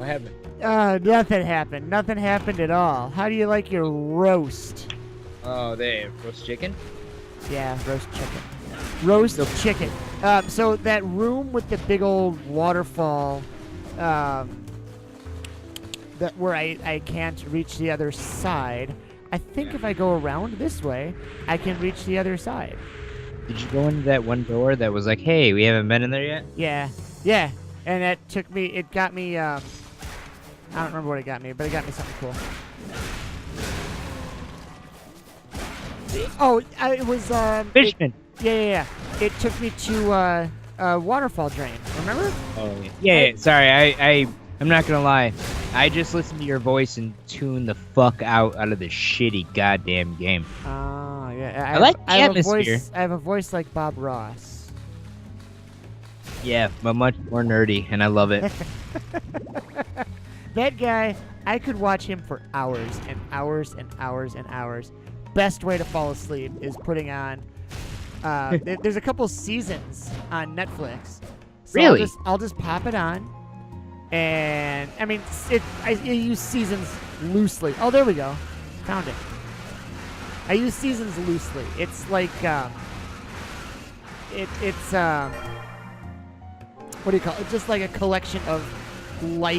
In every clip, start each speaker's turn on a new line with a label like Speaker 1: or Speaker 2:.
Speaker 1: What happened?
Speaker 2: Nothing happened. Nothing happened at all. How do you like your roast?
Speaker 1: Oh, they roast chicken?
Speaker 2: Yeah, roast chicken. Roast chicken. So that room with the big old waterfall, that where I can't reach the other side. I think if I go around this way, I can reach the other side.
Speaker 3: Did you go into that one door that was like, hey, we haven't been in there yet?
Speaker 2: Yeah. And that took me, it got me, I don't remember what it got me, but it got me something cool. Oh, it was,
Speaker 3: Fishman.
Speaker 2: Yeah. It took me to, a waterfall drain, remember?
Speaker 3: Oh, yeah. Sorry, I'm not gonna lie. I just listened to your voice and tuned the fuck out of the shitty goddamn game.
Speaker 2: Oh, yeah.
Speaker 3: I like the atmosphere.
Speaker 2: I have a voice like Bob Ross.
Speaker 3: Yeah, but much more nerdy, and I love it.
Speaker 2: That guy, I could watch him for hours and hours and hours and hours. Best way to fall asleep is putting on. There's a couple seasons on Netflix. So
Speaker 3: Really?
Speaker 2: I'll just pop it on, and I mean, I use seasons loosely. Oh, there we go, found it. I use seasons loosely. It's like it's what do you call it? Just like a collection of what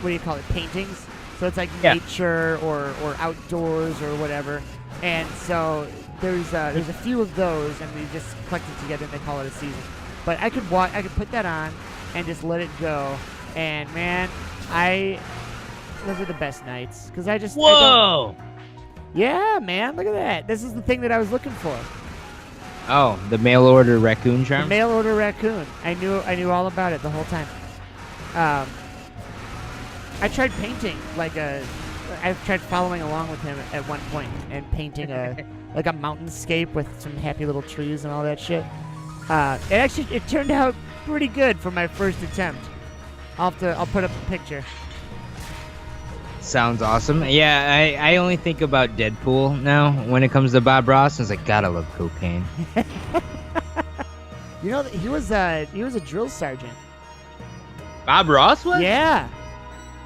Speaker 2: do you call it? Paintings. So it's like nature or outdoors or whatever. And so there's a few of those, and we just collect it together, and they call it a season. But I could put that on and just let it go. And man, those are the best nights because I just
Speaker 3: Whoa!
Speaker 2: Yeah, man, look at that. This is the thing that I was looking for.
Speaker 3: Oh, the mail order raccoon charm?
Speaker 2: The mail order raccoon. I knew all about it the whole time. I tried painting I've tried following along with him at one point and painting a mountainscape with some happy little trees and all that shit. It turned out pretty good for my first attempt. I'll put up a picture.
Speaker 3: Sounds awesome. Yeah, I only think about Deadpool now when it comes to Bob Ross. I was like, God, I love cocaine.
Speaker 2: You know, he was a drill sergeant.
Speaker 3: Bob Ross was?
Speaker 2: Yeah.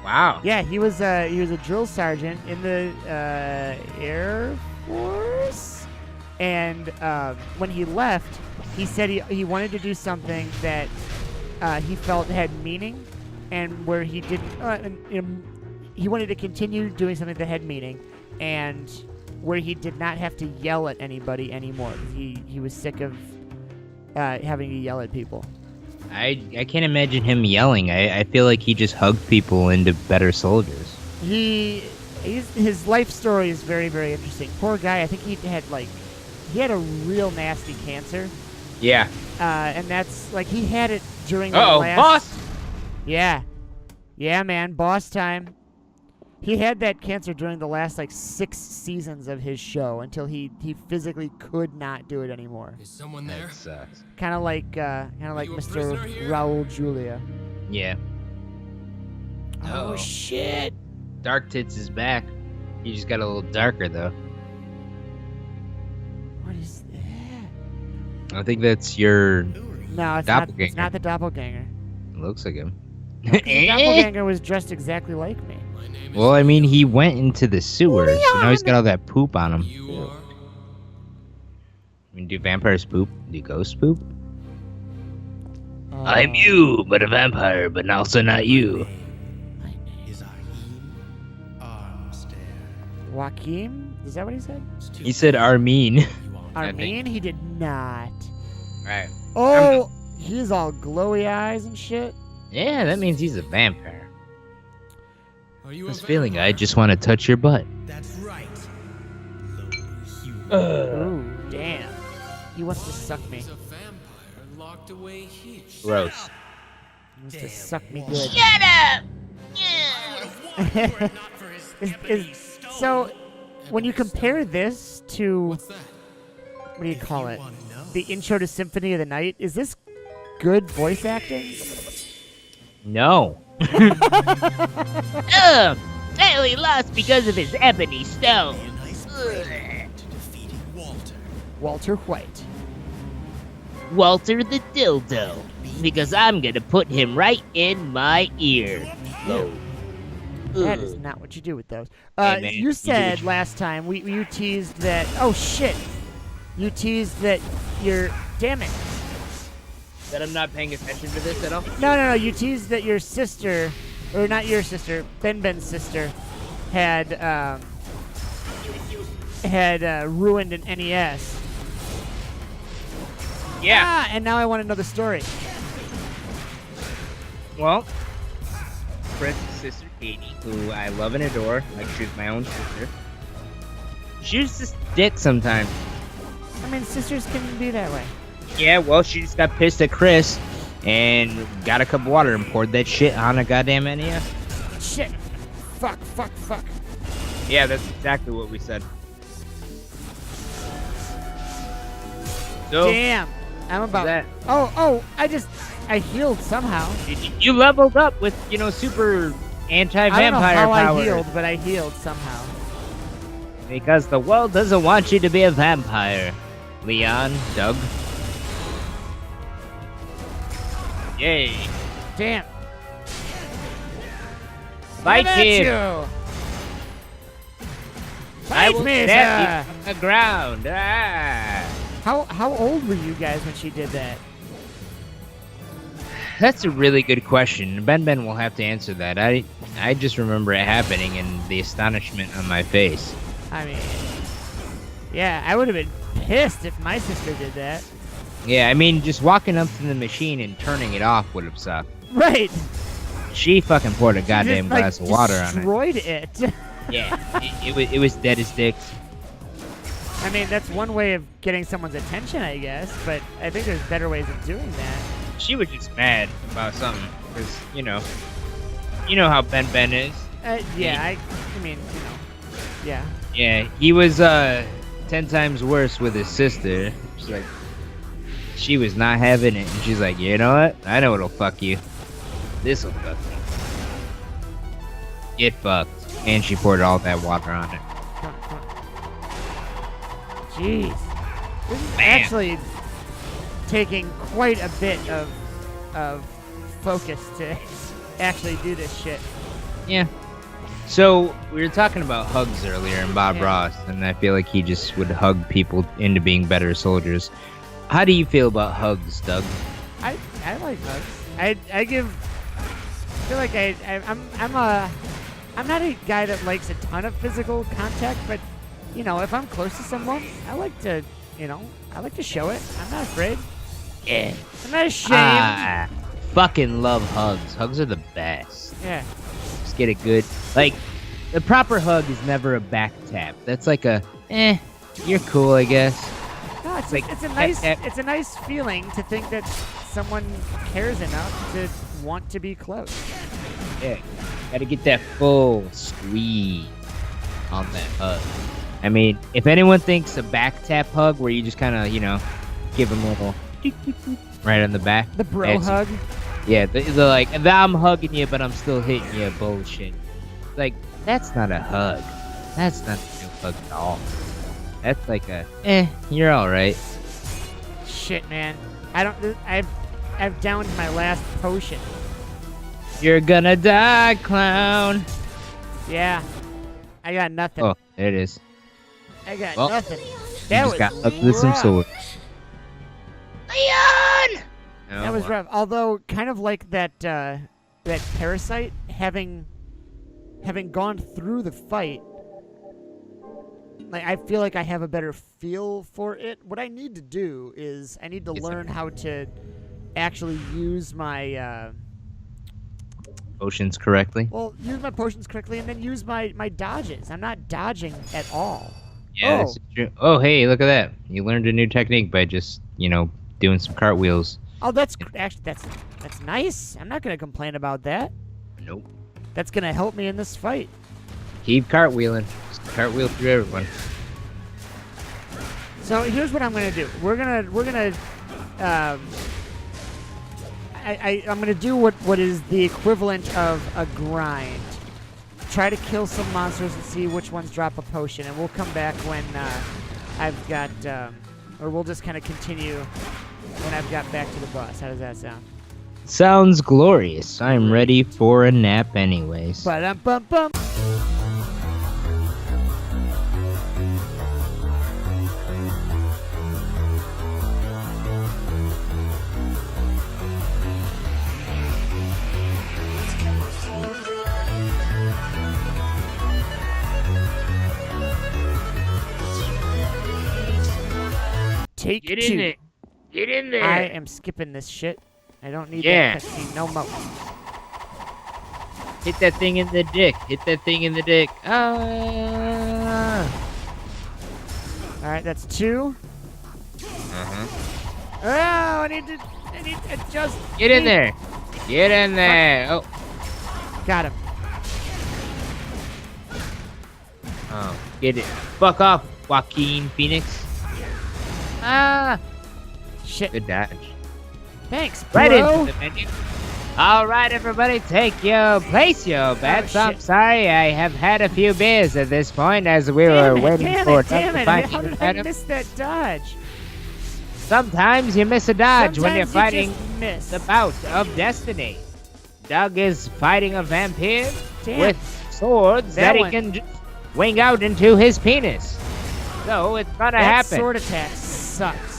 Speaker 3: Wow.
Speaker 2: Yeah, he was a drill sergeant in the Air Force, and when he left, he said he wanted to do something that he felt had meaning, and where he didn't. He wanted to continue doing something that had meaning, and where he did not have to yell at anybody anymore. He was sick of having to yell at people.
Speaker 3: I can't imagine him yelling. I feel like he just hugged people into better soldiers.
Speaker 2: His life story is very, very interesting. Poor guy. I think he had a real nasty cancer.
Speaker 3: Yeah.
Speaker 2: And that's like he had it during the
Speaker 3: last. Boss.
Speaker 2: Yeah, man, boss time. He had that cancer during the last 6 seasons of his show until he physically could not do it anymore.
Speaker 4: Is someone there?
Speaker 3: That sucks.
Speaker 2: Kind of like Mr. Raul Julia.
Speaker 3: Yeah.
Speaker 2: Oh shit!
Speaker 3: Dark Tits is back. He just got a little darker though.
Speaker 2: What is that?
Speaker 3: I think that's your
Speaker 2: No, it's
Speaker 3: doppelganger.
Speaker 2: It's not the doppelganger.
Speaker 3: It looks like him.
Speaker 2: The doppelganger was dressed exactly like me.
Speaker 3: Well, I mean, he went into the sewers, so now he's got all that poop on him.
Speaker 4: You are?
Speaker 3: I mean, do vampires poop? Do ghosts poop? I'm you, but a vampire, but also not you.
Speaker 5: My name is
Speaker 2: Joaquin? Is that what he said?
Speaker 3: He said Armin.
Speaker 2: Armin? He did not.
Speaker 3: Right.
Speaker 2: Oh, he's all glowy eyes and shit.
Speaker 3: Yeah, that means he's a vampire.
Speaker 4: Are you
Speaker 3: This
Speaker 4: a
Speaker 3: feeling,
Speaker 4: vampire?
Speaker 3: I just want to touch your butt.
Speaker 5: That's right.
Speaker 2: Ooh, damn. He wants to suck me.
Speaker 4: He's a vampire locked away here.
Speaker 3: Gross.
Speaker 2: He wants to suck me good.
Speaker 6: Shut up!
Speaker 2: So, when you compare this to,
Speaker 4: What's that?
Speaker 2: what do you call it? The intro to Symphony of the Night, is this good voice acting?
Speaker 3: No.
Speaker 6: Ugh! I only lost because of his ebony stone.
Speaker 5: To defeating Walter.
Speaker 2: Walter White.
Speaker 6: Walter the Dildo, because I'm gonna put him right in my ear. Oh.
Speaker 2: That is
Speaker 6: Ugh.
Speaker 2: not what you do with those.
Speaker 3: Hey, man,
Speaker 2: You
Speaker 3: you
Speaker 2: said
Speaker 3: do-
Speaker 2: last time you teased that. Oh shit! You teased that you're. Damn it!
Speaker 3: That I'm not paying attention to this at all?
Speaker 2: No. You teased that your sister, or not your sister, Ben's sister, had ruined an NES.
Speaker 3: Yeah.
Speaker 2: Ah, and now I want to know the story.
Speaker 3: Well, Chris' sister Katie, who I love and adore, like she's my own sister. She's just a dick sometimes.
Speaker 2: I mean, sisters can be that way.
Speaker 3: Yeah, well, she just got pissed at Chris and got a cup of water and poured that shit on a goddamn NES.
Speaker 2: Shit! Fuck!
Speaker 3: Yeah, that's exactly what we said. So,
Speaker 2: Damn! I'm about.
Speaker 3: that
Speaker 2: I healed somehow.
Speaker 3: you leveled up with, super
Speaker 2: I don't know
Speaker 3: anti-vampire
Speaker 2: how
Speaker 3: power.
Speaker 2: I healed, but I healed somehow.
Speaker 3: Because the world doesn't want you to be a vampire. Leon, Doug. Yay.
Speaker 2: Damn!
Speaker 3: Fight
Speaker 2: Come at
Speaker 3: him.
Speaker 2: you!
Speaker 3: I
Speaker 2: Fight
Speaker 3: will
Speaker 2: me,
Speaker 3: stab
Speaker 2: sir!
Speaker 3: you from the ground. Ah.
Speaker 2: How old were you guys when she did that?
Speaker 3: That's a really good question. Ben will have to answer that. I just remember it happening and the astonishment on my face.
Speaker 2: I mean, yeah, I would have been pissed if my sister did that.
Speaker 3: Yeah, I mean, just walking up to the machine and turning it off would have sucked.
Speaker 2: Right.
Speaker 3: She fucking poured a goddamn
Speaker 2: Just, like,
Speaker 3: glass of water on it.
Speaker 2: destroyed it.
Speaker 3: Yeah, it was dead as dicks.
Speaker 2: I mean, that's one way of getting someone's attention, I guess. But I think there's better ways of doing that.
Speaker 3: She was just mad about something, because, you know how Ben is.
Speaker 2: Yeah, I mean, yeah.
Speaker 3: Yeah, he was 10 times worse with his sister. She's like, she was not having it, and she's like, you know what? I know what'll fuck you. This'll fuck you. Get fucked. And she poured all that water on it.
Speaker 2: Come on. Jeez. This is
Speaker 3: Man.
Speaker 2: actually taking quite a bit of focus to actually do this shit.
Speaker 3: Yeah. So, we were talking about hugs earlier and Bob
Speaker 2: Yeah.
Speaker 3: Ross, and I feel like he just would hug people into being better soldiers. How do you feel about hugs, Doug?
Speaker 2: I like hugs. I feel like I'm not a guy that likes a ton of physical contact, but if I'm close to someone, I like to show it. I'm not afraid.
Speaker 6: Yeah.
Speaker 2: I'm not ashamed.
Speaker 3: Fucking love hugs. Hugs are the best.
Speaker 2: Yeah.
Speaker 3: Just get it good. Like, the proper hug is never a back tap. That's like a, you're cool, I guess.
Speaker 2: No, it's
Speaker 3: Like,
Speaker 2: it's a nice feeling to think that someone cares enough to want to be close.
Speaker 3: Yeah. Gotta get that full squeeze on that hug. I mean, if anyone thinks a back tap hug where you just kind of, give them a little right on the back.
Speaker 2: The bro
Speaker 3: it's-
Speaker 2: hug.
Speaker 3: Yeah, the like, I'm hugging you, but I'm still hitting you bullshit. Like, that's not a hug. That's not a real hug at all. That's like a, you're alright.
Speaker 2: Shit, man. I've downed my last potion.
Speaker 3: You're gonna die, clown.
Speaker 2: Yeah. I got nothing.
Speaker 3: Oh, there it is.
Speaker 2: I got
Speaker 3: well,
Speaker 2: nothing.
Speaker 3: You
Speaker 2: That
Speaker 3: just
Speaker 2: was
Speaker 3: got hugged with some
Speaker 2: rough.
Speaker 3: sword.
Speaker 6: Leon!
Speaker 2: That was rough. Although, kind of like that parasite, having gone through the fight, like I feel like I have a better feel for it. What I need to do is I need to
Speaker 3: Yes,
Speaker 2: learn
Speaker 3: sir.
Speaker 2: how to actually use my
Speaker 3: Potions correctly.
Speaker 2: use my potions correctly, and then use my dodges. I'm not dodging at all.
Speaker 3: Yeah,
Speaker 2: Oh.
Speaker 3: this is true. Oh, hey, look at that. You learned a new technique by just, doing some cartwheels.
Speaker 2: Oh, that's actually that's nice. I'm not gonna complain about that.
Speaker 3: Nope.
Speaker 2: That's gonna help me in this fight.
Speaker 3: Keep cartwheeling. Just cartwheel through everyone.
Speaker 2: So here's what I'm gonna do. We're gonna I'm gonna do what is the equivalent of a grind. Try to kill some monsters and see which ones drop a potion, and we'll come back when I've got or we'll just kind of continue when I've got back to the boss. How does that sound?
Speaker 3: Sounds glorious. I'm ready for a nap anyways.
Speaker 2: Ba-dum-bum-bum. Take
Speaker 6: Get
Speaker 2: two.
Speaker 6: in it. Get in there.
Speaker 2: I am skipping this shit. I don't need
Speaker 3: Yeah.
Speaker 2: that cutscene no more.
Speaker 3: Hit that thing in the dick. Hit that thing in the dick. Ah.
Speaker 2: All right, that's 2. Oh, I need to just
Speaker 3: Get in there. Get in there. Oh.
Speaker 2: Got him.
Speaker 3: Oh. Get it. Fuck off, Joaquin Phoenix. Ah.
Speaker 2: Shit.
Speaker 3: Good dodge.
Speaker 2: Thanks,
Speaker 3: Right
Speaker 2: bro.
Speaker 3: into the menu. All right, everybody, take your place, your bets. I'm
Speaker 2: shit.
Speaker 3: sorry, I have had a few beers at this point as we were waiting
Speaker 2: Damn
Speaker 3: for
Speaker 2: it, damn it.
Speaker 3: Doug to
Speaker 2: How
Speaker 3: find
Speaker 2: did I
Speaker 3: item.
Speaker 2: miss that dodge?
Speaker 3: Sometimes you miss a dodge when you're
Speaker 2: Sometimes you
Speaker 3: fighting
Speaker 2: just miss.
Speaker 3: the bout of destiny. Doug is fighting a vampire
Speaker 2: Damn.
Speaker 3: with swords
Speaker 2: That
Speaker 3: that he
Speaker 2: one.
Speaker 3: can just wing out into his penis. So it's gonna
Speaker 2: That
Speaker 3: happen.
Speaker 2: sword attack sucks.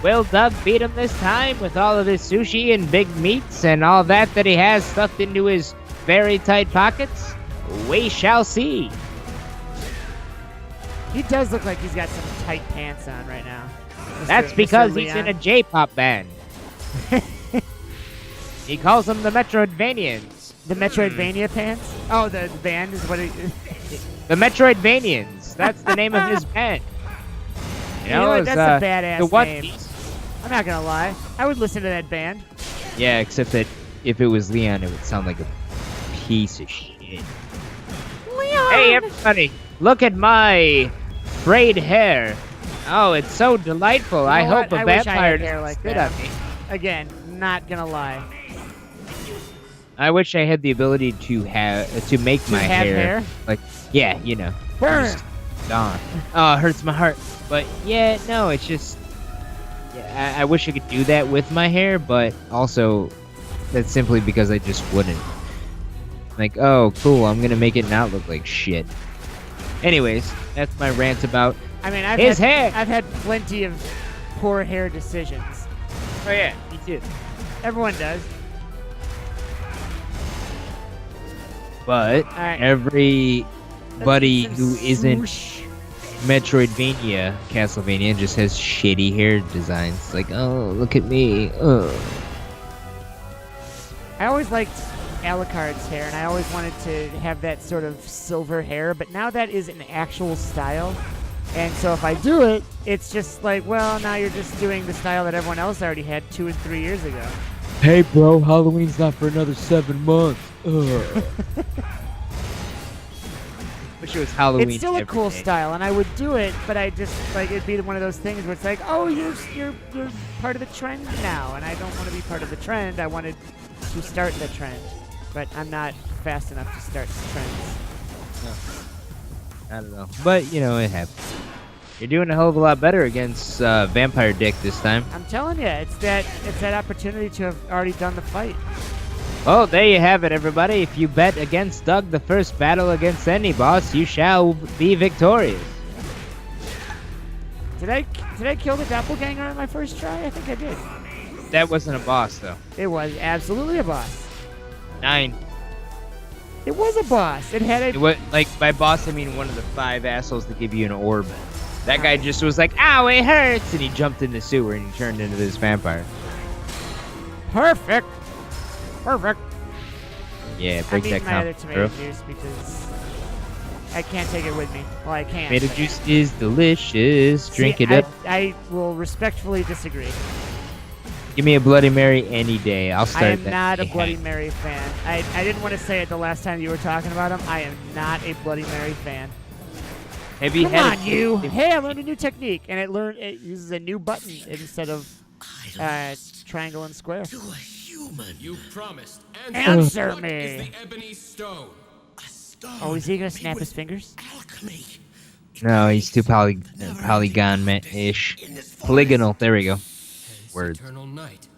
Speaker 3: Will Doug beat him this time with all of his sushi and big meats and all that he has stuffed into his very tight pockets? We shall see.
Speaker 2: He does look like he's got some tight pants on right now.
Speaker 3: That's
Speaker 2: Mr.
Speaker 3: because
Speaker 2: Mr.
Speaker 3: he's in a
Speaker 2: Leon.
Speaker 3: J-pop band. He calls them the Metroidvanians.
Speaker 2: The Metroidvania pants? Oh, the band is what it
Speaker 3: The Metroidvanians. That's the name of his band.
Speaker 2: You know what?
Speaker 3: it's,
Speaker 2: That's a badass
Speaker 3: the One
Speaker 2: name.
Speaker 3: Piece.
Speaker 2: I'm not gonna lie. I would listen to that band.
Speaker 3: Yeah, except that if it was Leon, it would sound like a piece of shit.
Speaker 2: Leon!
Speaker 3: Hey, everybody, look at my frayed hair. Oh, it's so delightful.
Speaker 2: You
Speaker 3: I
Speaker 2: know
Speaker 3: hope
Speaker 2: what?
Speaker 3: a
Speaker 2: I wish I
Speaker 3: vampire
Speaker 2: had hair
Speaker 3: doesn't
Speaker 2: like
Speaker 3: spit
Speaker 2: that.
Speaker 3: on me.
Speaker 2: Again, not gonna lie.
Speaker 3: I wish I had the ability to make my
Speaker 2: have hair?
Speaker 3: like, yeah, you know.
Speaker 2: Burn!
Speaker 3: just gone. Oh, it hurts my heart. But yeah, no, it's just, yeah, I wish I could do that with my hair, but also that's simply because I just wouldn't. Like, oh, cool, I'm gonna make it not look like shit. Anyways, that's my rant about
Speaker 2: I mean,
Speaker 3: his hair.
Speaker 2: I've had plenty of poor hair decisions.
Speaker 3: Oh yeah, me too.
Speaker 2: Everyone does.
Speaker 3: But
Speaker 2: Alright.
Speaker 3: everybody who isn't
Speaker 2: Swoosh.
Speaker 3: Metroidvania Castlevania just has shitty hair designs. Like, oh, look at me.
Speaker 2: I always liked Alucard's hair, and I always wanted to have that sort of silver hair, but now that is an actual style. And so if I do it, it's just like, well, now you're just doing the style that everyone else already had 2 and 3 years ago.
Speaker 3: Hey, bro, Halloween's not for another 7 months. Wish it was Halloween.
Speaker 2: It's still a
Speaker 3: every
Speaker 2: cool
Speaker 3: day.
Speaker 2: style, and I would do it, but I just, like, it'd be one of those things where it's like, oh, you're part of the trend now, and I don't want to be part of the trend. I wanted to start the trend, but I'm not fast enough to start trends.
Speaker 3: I don't know. But, you know, it happens. You're doing a hell of a lot better against Vampire Dick this time.
Speaker 2: I'm telling you, it's that opportunity to have already done the fight.
Speaker 3: Well, there you have it, everybody. If you bet against Doug the first battle against any boss, you shall be victorious.
Speaker 2: Did I kill the doppelganger on my first try? I think I did.
Speaker 3: That wasn't a boss, though.
Speaker 2: It was absolutely a boss.
Speaker 3: 9.
Speaker 2: It was a boss. It had
Speaker 3: It
Speaker 2: a.
Speaker 3: was, like, by boss, I mean one of the 5 assholes that give you an orb. That guy just was like, ow, it hurts! And he jumped in the sewer and he turned into this vampire.
Speaker 2: Perfect. Perfect.
Speaker 3: Yeah,
Speaker 2: I'm
Speaker 3: break
Speaker 2: eating
Speaker 3: that
Speaker 2: my other
Speaker 3: combo,
Speaker 2: tomato
Speaker 3: bro.
Speaker 2: juice because I can't take it with me. Well, I can.
Speaker 3: Tomato
Speaker 2: but-
Speaker 3: juice is delicious. Drink
Speaker 2: See,
Speaker 3: it up.
Speaker 2: I will respectfully disagree.
Speaker 3: Give me a Bloody Mary any day. I'll start
Speaker 2: I am
Speaker 3: that
Speaker 2: not a
Speaker 3: day.
Speaker 2: Bloody Mary fan. I didn't want to say it the last time you were talking about him. I am not a Bloody Mary fan.
Speaker 3: Have you
Speaker 2: Come
Speaker 3: had
Speaker 2: on, you! Hey, I learned a new technique, and it uses a new button instead of triangle and square.
Speaker 5: To a human.
Speaker 4: You promised.
Speaker 2: Answer
Speaker 4: What
Speaker 2: me.
Speaker 4: is the ebony stone?
Speaker 5: A stone.
Speaker 2: Oh, is he gonna snap
Speaker 5: made
Speaker 2: his
Speaker 5: with
Speaker 2: fingers?
Speaker 5: Alchemy.
Speaker 3: No, he's too polygon-ish.
Speaker 5: In this forest.
Speaker 3: Polygonal. There we go. words.
Speaker 4: eternal night.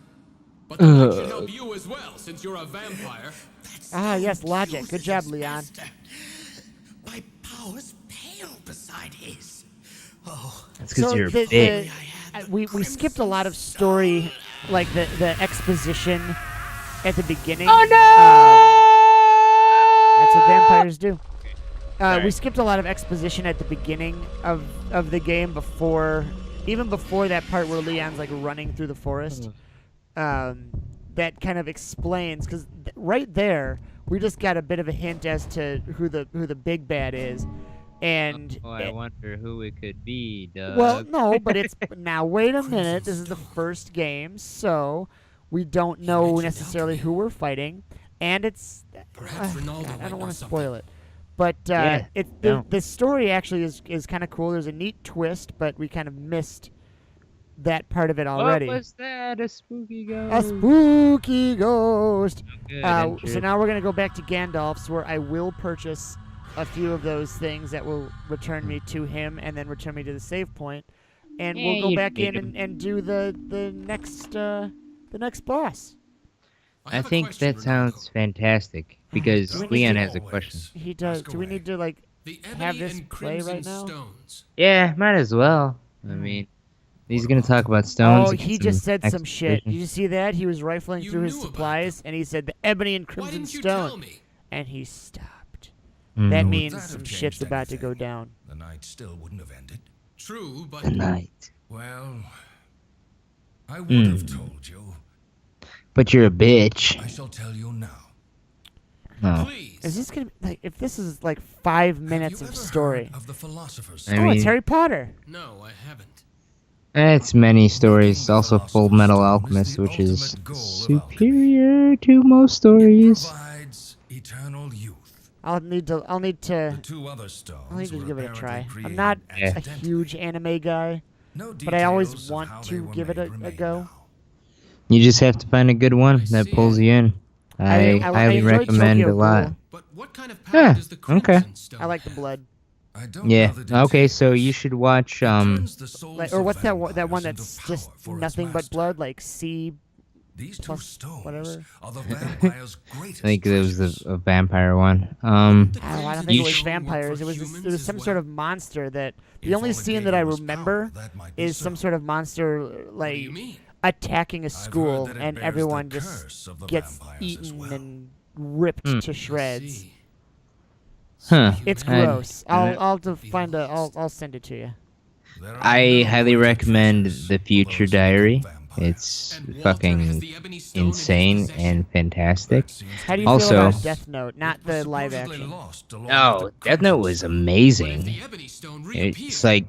Speaker 4: But the night should help you as well, since you're a vampire.
Speaker 2: Ah, yes, logic. Good job, Leon.
Speaker 5: My powers pale beside his. Oh,
Speaker 3: That's because
Speaker 2: So
Speaker 3: you're a
Speaker 2: the-
Speaker 3: bitch.
Speaker 2: we skipped a lot of story, like the exposition at the beginning.
Speaker 3: Oh no!
Speaker 2: That's what vampires do. We
Speaker 1: Sorry.
Speaker 2: skipped a lot of exposition at the beginning of the game even before that part where Leon's like running through the forest. That kind of explains, because right there we just got a bit of a hint as to who the big bad is, and
Speaker 3: Oh, I wonder who it could be, Doug.
Speaker 2: well, no, but it's now. Wait a minute. This is the first game, so we don't know necessarily who we're fighting, and it's.
Speaker 4: Perhaps Ronaldo
Speaker 2: God, I
Speaker 4: might
Speaker 2: don't
Speaker 4: know
Speaker 2: want to
Speaker 4: something.
Speaker 2: spoil it, but
Speaker 3: Yeah,
Speaker 2: the story actually is kind of cool. There's a neat twist, but we kind of missed that part of it already.
Speaker 3: What was that? A spooky ghost?
Speaker 2: A spooky ghost.
Speaker 3: Good,
Speaker 2: So
Speaker 3: interesting.
Speaker 2: now we're gonna go back to Gandalf's, where I will purchase a few of those things that will return me to him, and then return me to the save point, and
Speaker 3: Yeah,
Speaker 2: we'll go
Speaker 3: you
Speaker 2: back
Speaker 3: need
Speaker 2: in and do the next boss.
Speaker 4: I
Speaker 3: I
Speaker 4: have a
Speaker 3: think
Speaker 4: question,
Speaker 3: that sounds
Speaker 4: Ronaldo.
Speaker 3: fantastic because
Speaker 2: Do we need
Speaker 3: Leon
Speaker 2: to-
Speaker 3: has a question.
Speaker 2: He does.
Speaker 5: Ask
Speaker 2: Do we
Speaker 5: away.
Speaker 2: need to like?
Speaker 4: The
Speaker 2: have
Speaker 4: ebony
Speaker 2: this
Speaker 4: and
Speaker 2: play right
Speaker 4: crimson
Speaker 2: now?
Speaker 4: stones.
Speaker 3: Yeah, might as well. I mean, he's gonna talk about stones.
Speaker 2: Oh,
Speaker 3: and get
Speaker 2: he just
Speaker 3: some
Speaker 2: said some shit.
Speaker 3: exposition.
Speaker 2: Did you see that? He was rifling
Speaker 4: You
Speaker 2: through his
Speaker 4: knew about
Speaker 2: supplies, and he said the ebony and
Speaker 4: Why
Speaker 2: crimson
Speaker 4: didn't you tell
Speaker 2: stone,
Speaker 4: me?
Speaker 2: and he stopped.
Speaker 3: Mm.
Speaker 2: That
Speaker 5: Would
Speaker 2: means
Speaker 5: that have
Speaker 2: some
Speaker 5: changed
Speaker 2: shit's about to go
Speaker 5: anything?
Speaker 2: down.
Speaker 5: The night still wouldn't have ended.
Speaker 4: True, but
Speaker 3: The night.
Speaker 5: Well, I would have told you.
Speaker 3: But you're a bitch.
Speaker 5: I shall tell you now.
Speaker 3: No.
Speaker 4: please.
Speaker 2: Is this gonna be like? If this is like 5 minutes
Speaker 5: Have
Speaker 2: of
Speaker 5: you ever
Speaker 2: story?
Speaker 5: heard of the philosopher's
Speaker 3: I
Speaker 2: Oh,
Speaker 3: mean-
Speaker 2: it's Harry Potter.
Speaker 4: No, I haven't.
Speaker 3: It's many stories.
Speaker 5: the
Speaker 3: Also, Full
Speaker 5: Philosopher's
Speaker 3: Metal
Speaker 5: Stone is
Speaker 3: Alchemist,
Speaker 5: the
Speaker 3: which is
Speaker 5: ultimate goal of
Speaker 3: superior to most
Speaker 5: It
Speaker 3: stories.
Speaker 5: provides eternal youth.
Speaker 2: I'll need
Speaker 5: The
Speaker 2: to.
Speaker 5: two other stones
Speaker 2: I'll need to
Speaker 5: were
Speaker 2: give it a
Speaker 5: apparently
Speaker 2: try. I'm
Speaker 5: created
Speaker 2: not a
Speaker 5: accidentally.
Speaker 2: huge anime guy.
Speaker 5: No
Speaker 2: but I always
Speaker 5: details of
Speaker 2: want
Speaker 5: how
Speaker 2: to
Speaker 5: they were
Speaker 2: give it
Speaker 5: made
Speaker 2: a
Speaker 5: remain
Speaker 2: go.
Speaker 5: now.
Speaker 3: You just have to find a good one
Speaker 4: I
Speaker 3: that
Speaker 4: see.
Speaker 3: pulls you in. I highly
Speaker 2: enjoyed
Speaker 3: recommend
Speaker 2: Tokyo
Speaker 3: a lot.
Speaker 2: Ghoul.
Speaker 4: But what kind of power
Speaker 3: Yeah,
Speaker 4: does the
Speaker 3: okay.
Speaker 4: crimson stone
Speaker 2: I like the
Speaker 4: have?
Speaker 2: blood.
Speaker 5: I don't
Speaker 3: Yeah.
Speaker 5: know the
Speaker 3: Okay, so
Speaker 5: details.
Speaker 3: you should watch
Speaker 5: It turns the souls
Speaker 2: Like, or
Speaker 5: of
Speaker 2: what's that one
Speaker 5: vampires into
Speaker 2: that's
Speaker 5: power
Speaker 2: just
Speaker 5: for its
Speaker 2: nothing but
Speaker 5: master.
Speaker 2: blood, like sea?
Speaker 5: These two
Speaker 2: plus
Speaker 5: stones
Speaker 2: whatever.
Speaker 5: are the vampire's greatest
Speaker 3: I think it was
Speaker 5: treasures.
Speaker 3: a vampire one.
Speaker 4: The
Speaker 2: I don't
Speaker 4: crimson
Speaker 2: think it was
Speaker 3: sh-
Speaker 4: stone work
Speaker 2: vampires.
Speaker 4: for
Speaker 2: it was
Speaker 4: humans as
Speaker 2: some
Speaker 4: well?
Speaker 2: sort of monster that. The
Speaker 5: If
Speaker 2: only
Speaker 5: all it
Speaker 2: scene
Speaker 5: gave
Speaker 2: that I
Speaker 5: was
Speaker 2: remember
Speaker 5: power, that might be
Speaker 2: is some
Speaker 5: so.
Speaker 2: sort of monster
Speaker 4: What do you
Speaker 2: like
Speaker 4: mean?
Speaker 2: attacking a
Speaker 5: I've
Speaker 2: school,
Speaker 5: heard that it
Speaker 2: and
Speaker 5: bears the
Speaker 2: everyone
Speaker 5: curse
Speaker 2: just
Speaker 5: of the
Speaker 2: gets
Speaker 5: vampires as
Speaker 2: eaten
Speaker 5: well.
Speaker 2: and ripped
Speaker 3: Hmm.
Speaker 2: to
Speaker 4: I
Speaker 2: shreds.
Speaker 4: see.
Speaker 3: Huh.
Speaker 2: It's
Speaker 3: I-
Speaker 2: gross. I'll send it to you.
Speaker 5: There are
Speaker 3: I
Speaker 5: no
Speaker 3: highly
Speaker 5: greater
Speaker 3: recommend
Speaker 5: treasures
Speaker 3: The
Speaker 5: for
Speaker 3: Future
Speaker 5: those who
Speaker 3: Diary.
Speaker 5: become vampires.
Speaker 3: It's
Speaker 4: And Walter has
Speaker 3: fucking
Speaker 4: the ebony stone in his
Speaker 3: insane
Speaker 4: possession?
Speaker 3: and fantastic.
Speaker 5: That seems to
Speaker 2: How do
Speaker 5: be
Speaker 2: you
Speaker 3: Also-
Speaker 2: feel about Death Note, not
Speaker 5: It was
Speaker 2: the live
Speaker 5: supposedly
Speaker 2: action?
Speaker 5: lost along with
Speaker 3: Oh,
Speaker 5: the
Speaker 3: Death Note
Speaker 5: crimson
Speaker 3: was
Speaker 5: stone.
Speaker 4: But if
Speaker 3: amazing.
Speaker 4: the ebony stone reappeared,
Speaker 3: It's like,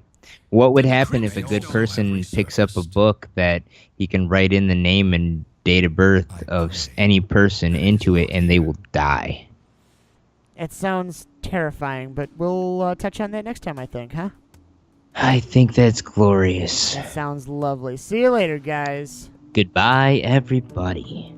Speaker 3: what would
Speaker 4: Then the
Speaker 3: happen if a
Speaker 4: crimson
Speaker 3: good
Speaker 4: stone
Speaker 3: person
Speaker 5: have
Speaker 3: picks up a
Speaker 5: resurfaced.
Speaker 3: book that he can write in the name and date of birth of any person into it and they will die?
Speaker 2: It sounds terrifying, but we'll touch on that next time, I think, huh?
Speaker 3: I think that's glorious.
Speaker 2: That sounds lovely. See you later, guys.
Speaker 3: Goodbye, everybody.